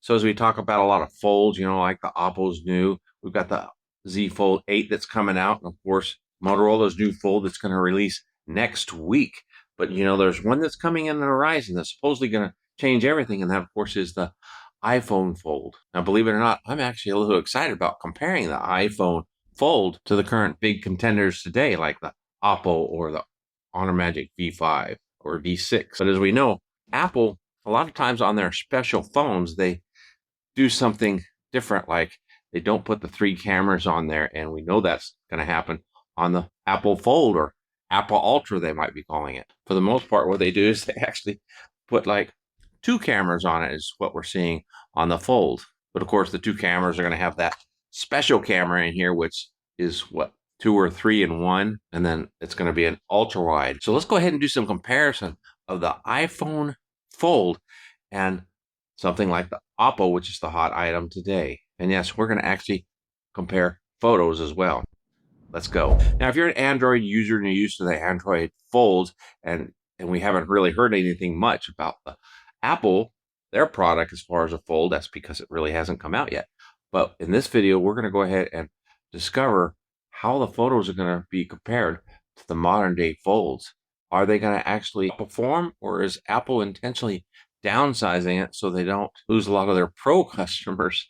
So as we talk about a lot of folds, like the Oppo's new, we've got the Z Fold 8 that's coming out. And of course, Motorola's new Fold that's going to release next week. But there's one that's coming in the horizon that's supposedly going to change everything. And that, of course, is the iPhone Fold. Now, believe it or not, I'm actually a little excited about comparing the iPhone Fold to the current big contenders today, like the Oppo or the Honor Magic V5 or V6. But as we know, Apple, a lot of times on their special phones, they do something different, like they don't put the three cameras on there, and we know that's going to happen on the Apple Fold or Apple Ultra, they might be calling it. For the most part, what they do is they actually put like two cameras on it, is what we're seeing on the Fold. But of course, the two cameras are going to have that special camera in here, which is what, two or three in one, and then it's going to be an ultra wide. So let's go ahead and do some comparison of the iPhone Fold and something like the Oppo, which is the hot item today. And yes, we're going to actually compare photos as well. Let's go. Now, if you're an Android user and you're used to the Android Folds, and we haven't really heard anything much about the Apple, their product as far as a Fold, that's because it really hasn't come out yet. But in this video, we're going to go ahead and discover how the photos are going to be compared to the modern day Folds. Are they going to actually perform, or is Apple intentionally downsizing it so they don't lose a lot of their pro customers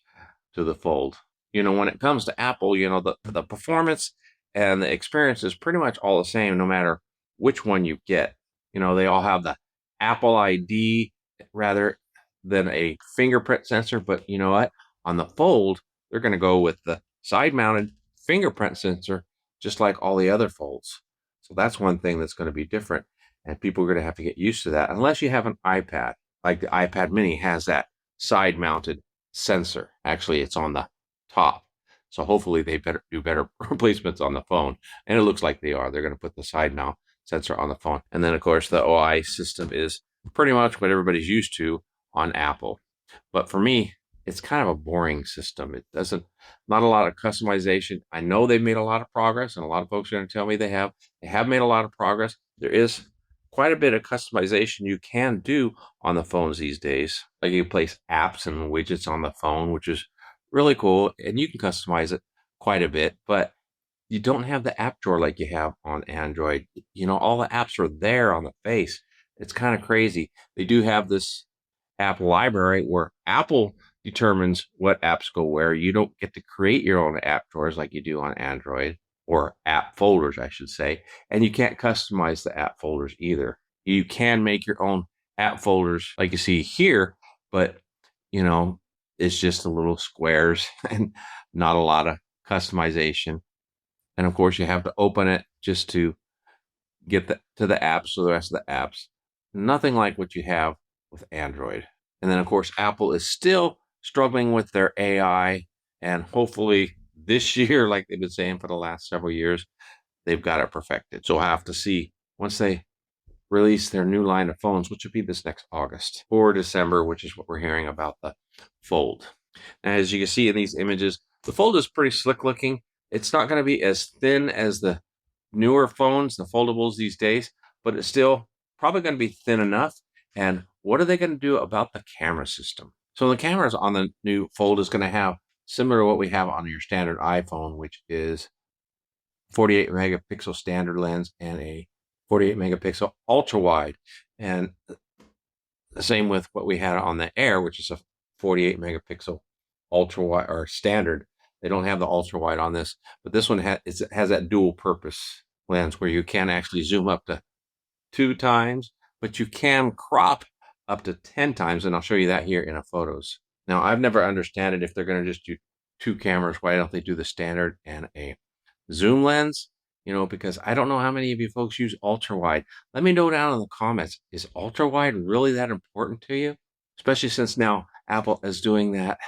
to the Fold? When it comes to Apple, the performance and the experience is pretty much all the same no matter which one you get. They all have the Apple ID rather than a fingerprint sensor, but you know what? On the Fold, they're going to go with the side-mounted fingerprint sensor, just like all the other Folds. So that's one thing that's going to be different, and people are going to have to get used to that, unless you have an iPad. Like the iPad mini has that side-mounted sensor. Actually, it's on the top. So hopefully they better do better replacements on the phone. And it looks like they are. They're going to put the side mount sensor on the phone. And then, of course, the OI system is pretty much what everybody's used to on Apple. But for me, it's kind of a boring system. It doesn't, not a lot of customization. I know they've made a lot of progress, and a lot of folks are going to tell me they have. They have made a lot of progress. There is quite a bit of customization you can do on the phones these days. Like you can place apps and widgets on the phone, which is really cool, and you can customize it quite a bit, but you don't have the app drawer like you have on Android. All the apps are there on the face. It's kind of crazy. They do have this app library where Apple determines what apps go where. You don't get to create your own app drawers like you do on Android, or app folders, I should say. And you can't customize the app folders either. You can make your own app folders like you see here, but you know, it's just a little squares and not a lot of customization. And of course, you have to open it just to get to the apps, so the rest of the apps. Nothing like what you have with Android. And then, of course, Apple is still struggling with their AI, and hopefully this year, like they've been saying for the last several years, they've got it perfected. So we'll have to see once they release their new line of phones, which will be this next August or December, which is what we're hearing about the Fold. Now, as you can see in these images, the Fold is pretty slick looking. It's not going to be as thin as the newer phones, the foldables these days, but it's still probably going to be thin enough. And what are they going to do about the camera system? So the cameras on the new Fold is going to have similar to what we have on your standard iPhone, which is 48 megapixel standard lens and a 48 megapixel ultra wide. And the same with what we had on the Air, which is a 48 megapixel ultra wide or standard. They don't have the ultra wide on this, but this one has that dual purpose lens where you can actually zoom up to 2 times, but you can crop up to 10 times. And I'll show you that here in a photos. Now, I've never understood it. If they're going to just do two cameras, why don't they do the standard and a zoom lens? Because I don't know how many of you folks use ultra wide. Let me know down in the comments. Is ultra wide really that important to you? Especially since now Apple is doing that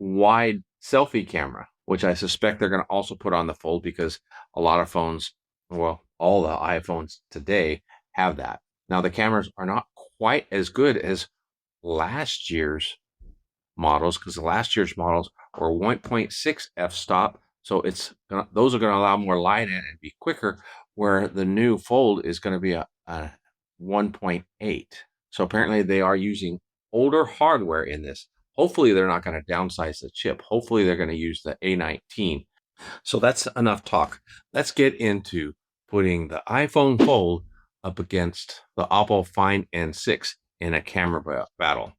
wide selfie camera, which I suspect they're going to also put on the Fold, because a lot of phones, well, all the iPhones today have that. Now, the cameras are not quite as good as last year's models, because the last year's models were 1.6 f-stop. So those are going to allow more light in and be quicker, where the new Fold is going to be a 1.8. So apparently they are using older hardware in this. Hopefully they're not going to downsize the chip. Hopefully they're going to use the A19. So that's enough talk. Let's get into putting the iPhone Fold up against the Oppo Find N6 in a camera battle.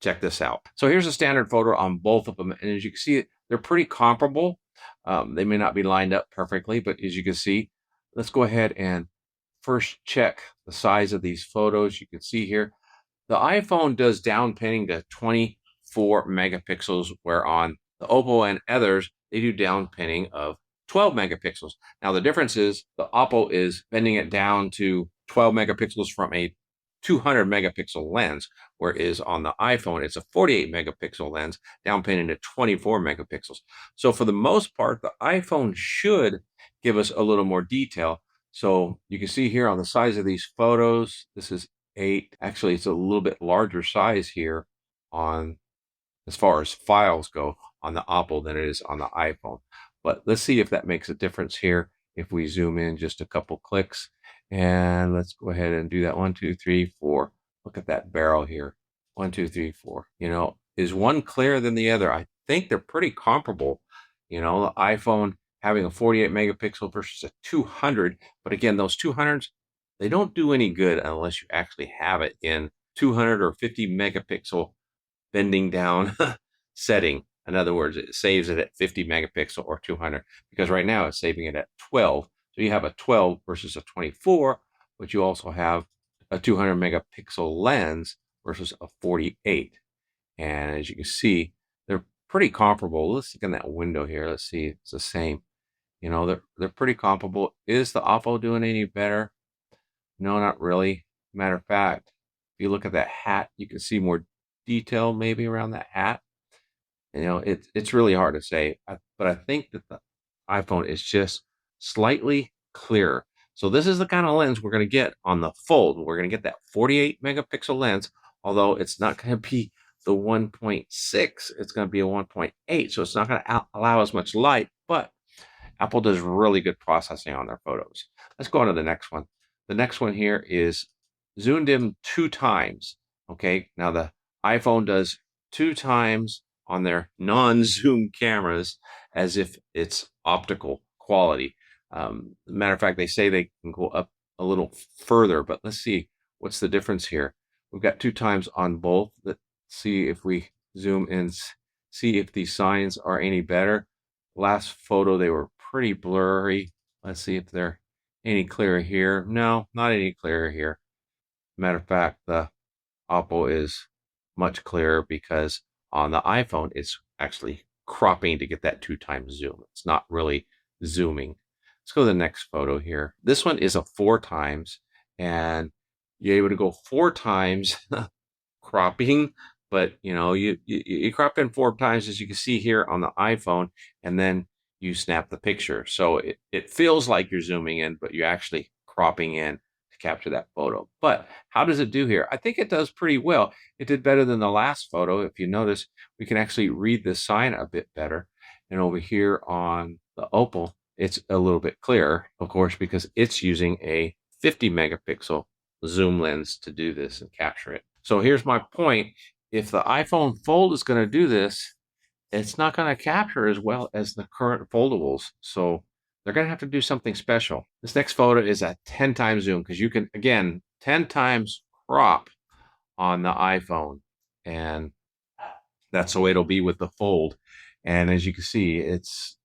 Check this out. So here's a standard photo on both of them. And as you can see, they're pretty comparable. They may not be lined up perfectly, but as you can see, let's go ahead and first check the size of these photos. You can see here, the iPhone does down pinning to 24 megapixels, where on the Oppo and others, they do down pinning of 12 megapixels. Now, the difference is the Oppo is bending it down to 12 megapixels from a 200 megapixel lens, whereas on the iPhone, it's a 48 megapixel lens, down pinning to 24 megapixels. So for the most part, the iPhone should give us a little more detail. So you can see here on the size of these photos, this is 8. Actually, it's a little bit larger size here on as far as files go on the Oppo than it is on the iPhone. But let's see if that makes a difference here. If we zoom in just a couple clicks, and let's go ahead and do that. 1, 2, 3, 4. Look at that barrel here. 1, 2, 3, 4. You know, is one clearer than the other? I think they're pretty comparable. You know, the iPhone having a 48 megapixel versus a 200. But again, those 200s, they don't do any good unless you actually have it in 200 or 50 megapixel bending down setting. In other words, it saves it at 50 megapixel or 200, because right now it's saving it at 12. So you have a 12 versus a 24, but you also have a 200 megapixel lens versus a 48. And as you can see, they're pretty comparable. Let's look in that window here. Let's see, it's the same. You know, they're pretty comparable. Is the Oppo doing any better? No, not really. Matter of fact, if you look at that hat, you can see more detail maybe around that hat. You know, it's really hard to say, but I think that the iPhone is just slightly clearer. So this is the kind of lens we're going to get on the Fold. We're going to get that 48 megapixel lens, although it's not going to be the 1.6. It's going to be a 1.8. So it's not going to allow as much light, but Apple does really good processing on their photos. Let's go on to the next one. The next one here is zoomed in 2 times. Okay, now the iPhone does 2 times on their non-zoom cameras as if it's optical quality. Matter of fact, they say they can go up a little further, but let's see what's the difference here. We've got 2 times on both. Let's see if we zoom in, see if these signs are any better. Last photo, they were pretty blurry. Let's see if they're any clearer here. No, not any clearer here. Matter of fact, the Oppo is much clearer because on the iPhone, it's actually cropping to get that 2 times zoom. It's not really zooming. Let's go to the next photo here. This one is a 4 times, and you're able to go 4 times cropping, but you know, you crop in 4 times, as you can see here on the iPhone, and then you snap the picture. So it feels like you're zooming in, but you're actually cropping in to capture that photo. But how does it do here? I think it does pretty well. It did better than the last photo. If you notice, we can actually read the sign a bit better. And over here on the Opal, it's a little bit clearer, of course, because it's using a 50 megapixel zoom lens to do this and capture it. So here's my point. If the iPhone Fold is going to do this, it's not going to capture as well as the current foldables. So they're going to have to do something special. This next photo is a 10 times zoom, because you can, again, 10 times crop on the iPhone. And that's the way it'll be with the Fold. And as you can see, it's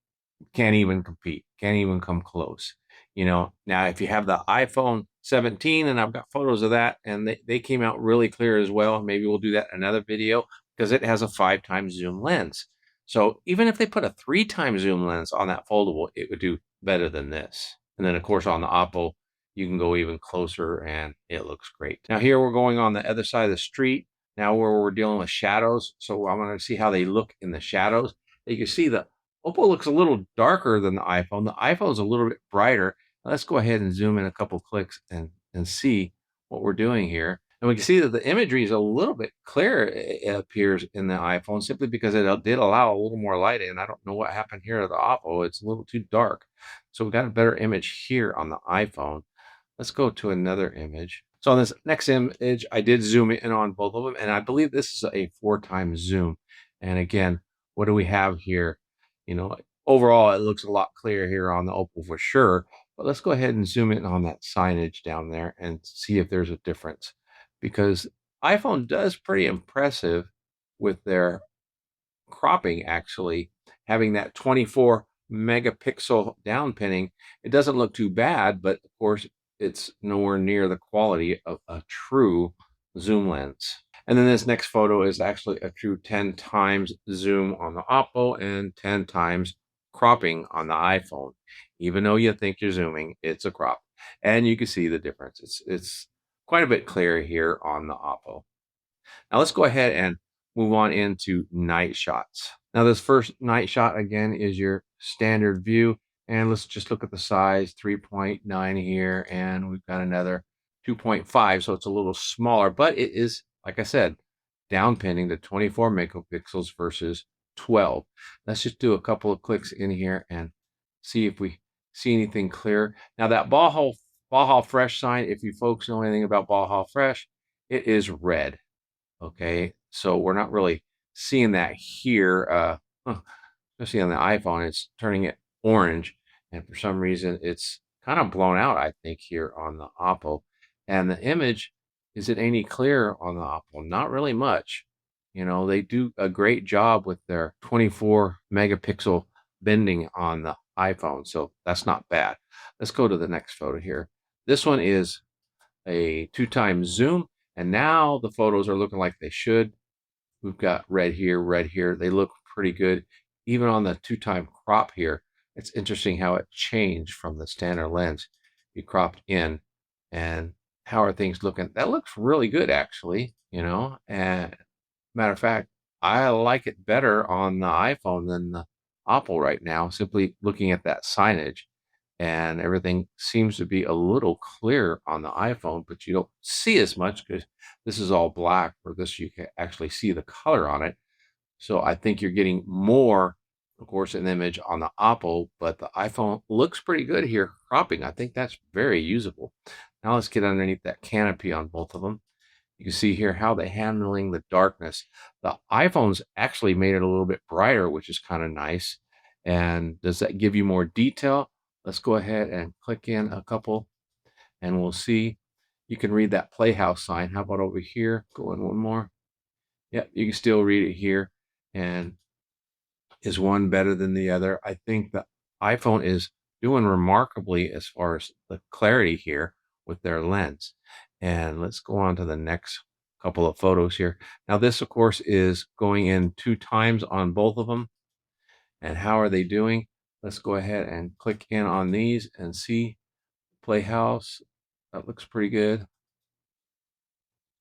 can't even compete, can't even come close. You know, now if you have the iPhone 17, and I've got photos of that, and they came out really clear as well. Maybe we'll do that in another video, because it has a 5 times zoom lens. So even if they put a 3 times zoom lens on that foldable, it would do better than this. And then of course on the Oppo, you can go even closer and it looks great. Now here we're going on the other side of the street, now where we're dealing with shadows. So I'm going to see how they look in the shadows. You can see the Oppo looks a little darker than the iPhone. The iPhone's a little bit brighter. Let's go ahead and zoom in a couple clicks and see what we're doing here. And we can see that the imagery is a little bit clearer, it appears, in the iPhone, simply because it did allow a little more light in. I don't know what happened here at the Oppo. It's a little too dark. So we got a better image here on the iPhone. Let's go to another image. So on this next image, I did zoom in on both of them, and I believe this is a 4 times zoom. And again, what do we have here? You know, overall, it looks a lot clearer here on the Oppo for sure. But let's go ahead and zoom in on that signage down there and see if there's a difference. Because iPhone does pretty impressive with their cropping, actually. Having that 24 megapixel down pinning, it doesn't look too bad, but of course, it's nowhere near the quality of a true zoom lens. And then this next photo is actually a true 10 times zoom on the Oppo and 10 times cropping on the iPhone. Even though you think you're zooming, it's a crop. And you can see the difference. It's quite a bit clearer here on the Oppo. Now let's go ahead and move on into night shots. Now this first night shot again is your standard view. And let's just look at the size, 3.9 here, and we've got another 2.5. So it's a little smaller, but it is, like I said, down pinning to 24 megapixels versus 12. Let's just do a couple of clicks in here and see if we see anything clear. Now that Baja Fresh sign, if you folks know anything about Baja Fresh, it is red. Okay, so we're not really seeing that here, especially on the iPhone. It's turning it orange, and for some reason, it's kind of blown out, I think, here on the Oppo. And the image, is it any clearer on the Oppo? Not really much. You know, they do a great job with their 24 megapixel bending on the iPhone, so that's not bad. Let's go to the next photo here. This one is a 2x zoom, and now the photos are looking like they should. We've got red here, red here. They look pretty good. Even on the 2x crop here, it's interesting how it changed from the standard lens. You cropped in, and how are things looking? That looks really good, actually, you know. And matter of fact, I like it better on the iPhone than the Oppo right now, simply looking at that signage. And everything seems to be a little clearer on the iPhone, but you don't see as much because this is all black, or this you can actually see the color on it. So I think you're getting more, of course, an image on the Oppo, but the iPhone looks pretty good here cropping. I think that's very usable. Now let's get underneath that canopy on both of them. You can see here how they're handling the darkness. The iPhone's actually made it a little bit brighter, which is kind of nice. And does that give you more detail? Let's go ahead and click in a couple, and we'll see. You can read that Playhouse sign. How about over here? Go in one more. Yep, you can still read it here. And is one better than the other? I think the iPhone is doing remarkably as far as the clarity here with their lens. And let's go on to the next couple of photos here. Now this, of course, is going in 2x on both of them. And how are they doing? Let's go ahead and click in on these and see. Playhouse, that looks pretty good.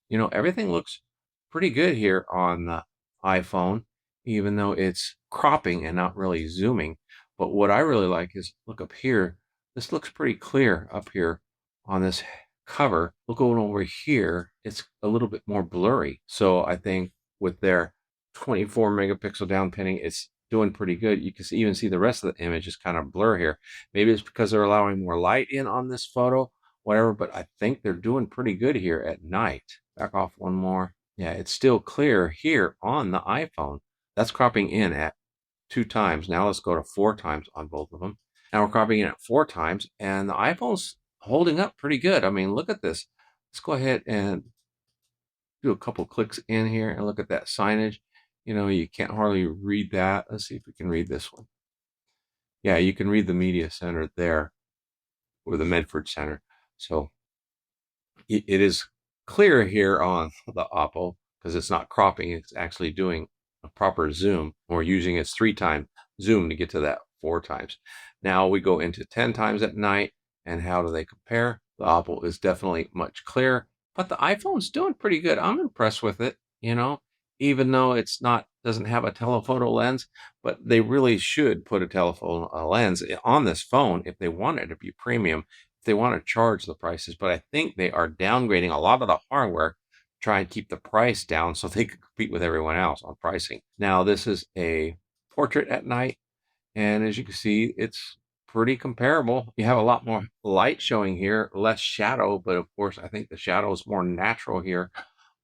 You know, everything looks pretty good here on the iPhone, even though it's cropping and not really zooming. But what I really like is, look up here. This looks pretty clear up here on this cover. Look over here, it's a little bit more blurry. So I think with their 24 megapixel down pinning, it's doing pretty good. You can even see the rest of the image is kind of blur here. Maybe it's because they're allowing more light in on this photo, whatever, but I think they're doing pretty good here at night. Back off one more. Yeah, it's still clear here on the iPhone. That's cropping in at 2x. Now let's go to 4x on both of them. Now we're cropping in at 4x, and the iPhone's holding up pretty good. I mean, look at this. Let's go ahead and do a couple clicks in here and look at that signage. You know, you can't hardly read that. Let's see if we can read this one. Yeah, you can read the media center there, or the Medford Center. So it is clear here on the Oppo because it's not cropping. It's actually doing a proper zoom, or using its 3x zoom to get to that 4x. Now we go into 10x at night, and how do they compare? The Oppo is definitely much clearer, but the iPhone's doing pretty good. I'm impressed with it, you know, even though it's not, doesn't have a telephoto lens, but they really should put a telephoto lens on this phone if they want it to be premium, if they want to charge the prices. But I think they are downgrading a lot of the hardware, try and keep the price down so they can compete with everyone else on pricing. Now this is a portrait at night, and as you can see, it's pretty comparable. You have a lot more light showing here, less shadow, but of course I think the shadow is more natural here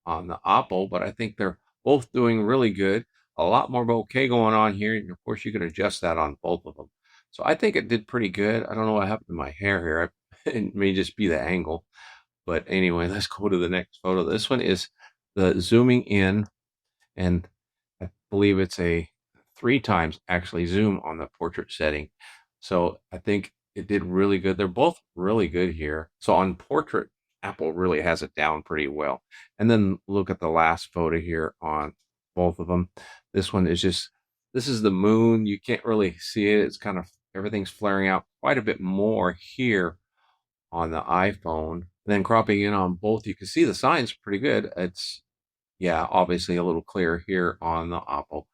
on the Oppo, but I think they're both doing really good. a lot more bokeh going on here. And of course, you can adjust that on both of them. So I think it did pretty good. I don't know what happened to my hair here. It may just be the angle. But anyway, let's go to the next photo. This one is the zooming in, and I believe it's a 3 times actually zoom on the portrait setting. So I think it did really good. They're both really good here. So on portrait, Apple really has it down pretty well. And then look at the last photo here on both of them. This one is just, this is the moon. You can't really see it. It's kind of, everything's flaring out quite a bit more here on the iPhone. Then cropping in on both, you can see the sign's pretty good. It's, yeah, obviously a little clearer here on the Oppo,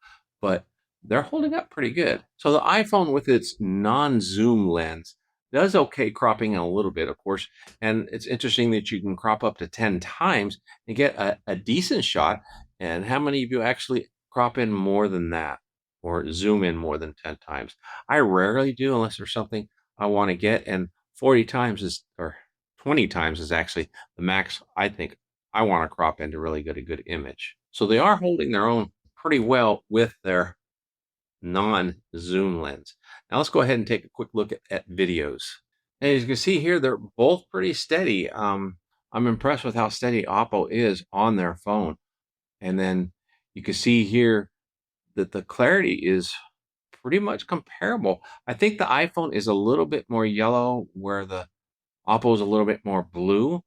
but they're holding up pretty good. So the iPhone with its non-zoom lens does okay cropping a little bit, of course. And it's interesting that you can crop up to 10 times and get a decent shot. And how many of you actually crop in more than that or zoom in more than 10 times? I rarely do unless there's something I want to get. And 40 times is, or 20 times is actually the max I think I want to crop in to really get a good image. So they are holding their own pretty well with their non-zoom lens. Now let's go ahead and take a quick look at videos. And as you can see here, they're both pretty steady. I'm impressed with how steady Oppo is on their phone. And then you can see here that the clarity is pretty much comparable. I think the iPhone is a little bit more yellow, where the Oppo is a little bit more blue.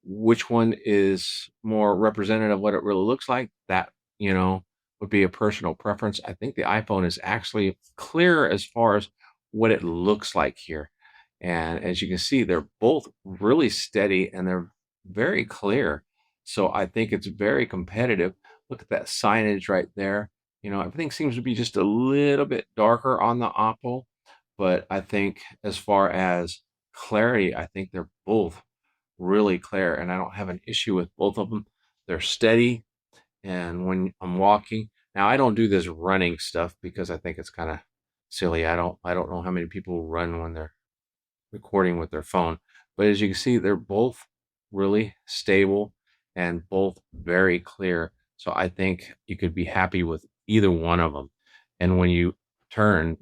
Which one is more representative of what it really looks like? That, would be a personal preference. I think the iPhone is actually clearer as far as what it looks like here. And as you can see, they're both really steady and they're very clear. So I think it's very competitive. Look at that signage right there. Everything seems to be just a little bit darker on the Oppo, but I think as far as clarity, I think they're both really clear, and I don't have an issue with both of them. They're steady, and when I'm walking, now I don't do this running stuff because I think it's kind of silly. I don't know how many people run when they're recording with their phone, but as you can see, they're both really stable and both very clear. So I think you could be happy with either one of them. And when you turn,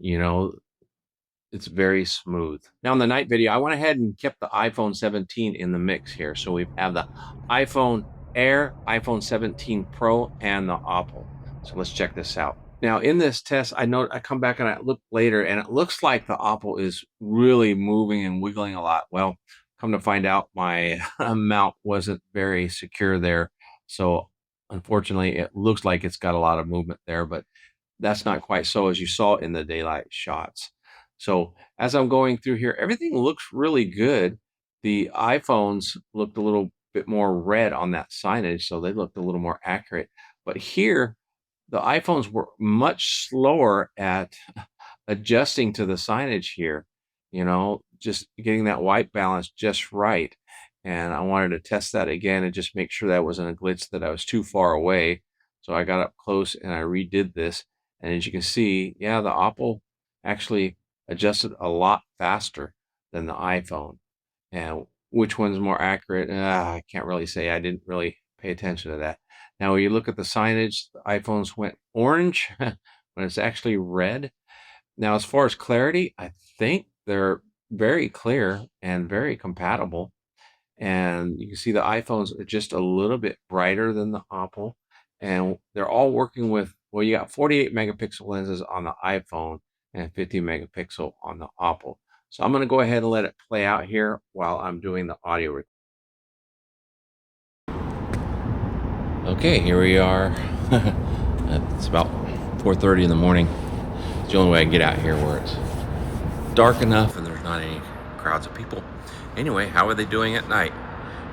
it's very smooth. Now in the night video, I went ahead and kept the iPhone 17 in the mix here. So we have the iPhone Air, iPhone 17 Pro, and the Oppo. So let's check this out. Now in this test, I come back and I look later and it looks like the Oppo is really moving and wiggling a lot. Well, come to find out, my mount wasn't very secure there. So unfortunately, it looks like it's got a lot of movement there, but that's not quite so as you saw in the daylight shots. So as I'm going through here, everything looks really good. The iPhones looked a little bit more red on that signage, so they looked a little more accurate. But here, the iPhones were much slower at adjusting to the signage here, just getting that white balance just right. And I wanted to test that again and just make sure that wasn't a glitch, that I was too far away. So I got up close and I redid this. And as you can see, yeah, the Oppo actually adjusted a lot faster than the iPhone. And which one's more accurate? I can't really say. I didn't really pay attention to that. Now, when you look at the signage, the iPhones went orange when it's actually red. Now, as far as clarity, I think they're very clear and very compatible. And you can see the iPhones are just a little bit brighter than the Oppo. And they're all working with, well, you got 48 megapixel lenses on the iPhone and 50 megapixel on the Oppo. So I'm going to go ahead and let it play out here while I'm doing the audio recording. Okay, here we are. It's about 4:30 in the morning. It's the only way I can get out here where it's dark enough and there's not any crowds of people. Anyway, how are they doing at night?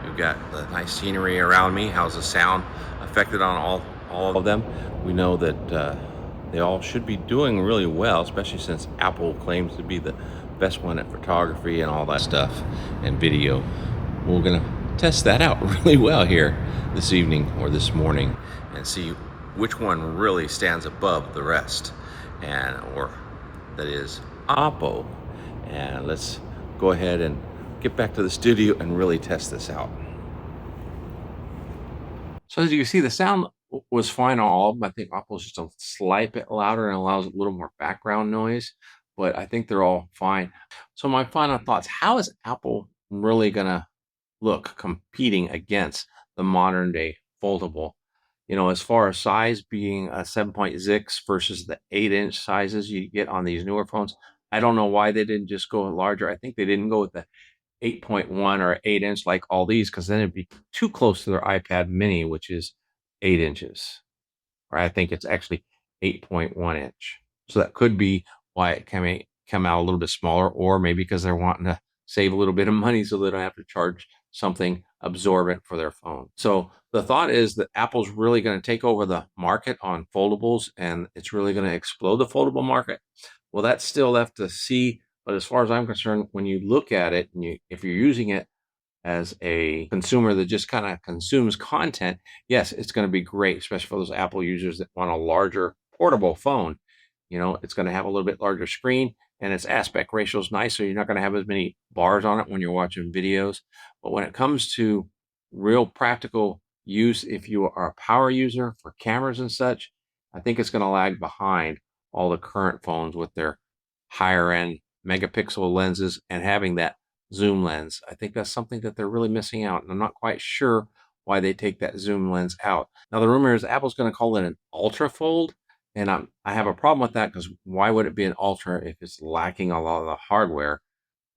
We've got the nice scenery around me. How's the sound affected on all of them? We know that they all should be doing really well, especially since Apple claims to be the best one at photography and all that stuff and video. We're gonna test that out really well here this evening or this morning and see which one really stands above the rest, or that is Oppo. And let's go ahead and get back to the studio and really test this out. So as you can see, the sound was fine on all of them. I think Oppo's just a slight bit louder and allows a little more background noise, but I think they're all fine. So my final thoughts, how is Apple really gonna look competing against the modern day foldable? As far as size being a 7.6 versus the 8-inch sizes you get on these newer phones, I don't know why they didn't just go larger. I think they didn't go with the 8.1 or 8-inch like all these, because then it'd be too close to their iPad mini, which is 8 inches. Or I think it's actually 8.1 inch. So that could be why it come out a little bit smaller, or maybe because they're wanting to save a little bit of money so they don't have to charge something absorbent for their phone. So the thought is that Apple's really going to take over the market on foldables, and it's really going to explode the foldable market. Well, that's still left to see. But as far as I'm concerned, when you look at it, and if you're using it as a consumer that just kind of consumes content, yes, it's going to be great, especially for those Apple users that want a larger portable phone. It's going to have a little bit larger screen, and its aspect ratio is nice, so you're not going to have as many bars on it when you're watching videos. But when it comes to real practical use, if you are a power user for cameras and such, I think it's going to lag behind all the current phones with their higher end megapixel lenses and having that zoom lens. I think that's something that they're really missing out, and I'm not quite sure why they take that zoom lens out. Now the rumor is Apple's going to call it an ultra fold, and I have a problem with that, because why would it be an ultra if it's lacking a lot of the hardware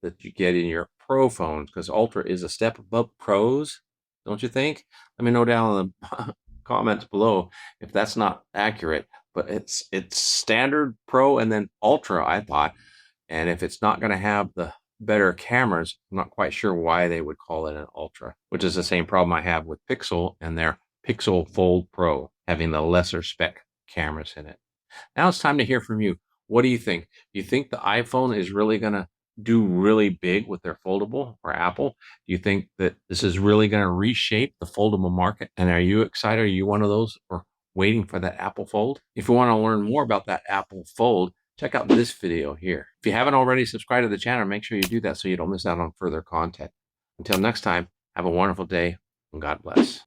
that you get in your Pro phones? Because ultra is a step above pros, don't you think? Let me know down in the comments below if that's not accurate. But it's standard, pro, and then ultra, I thought. And if it's not going to have the better cameras, I'm not quite sure why they would call it an Ultra, which is the same problem I have with Pixel and their Pixel Fold Pro, having the lesser spec cameras in it. Now it's time to hear from you. What do you think? Do you think the iPhone is really going to do really big with their foldable, or Apple? Do you think that this is really going to reshape the foldable market? And are you excited? Are you one of those, or waiting for that Apple Fold? If you want to learn more about that Apple Fold, check out this video here. If you haven't already subscribed to the channel, make sure you do that so you don't miss out on further content. Until next time, have a wonderful day, and God bless.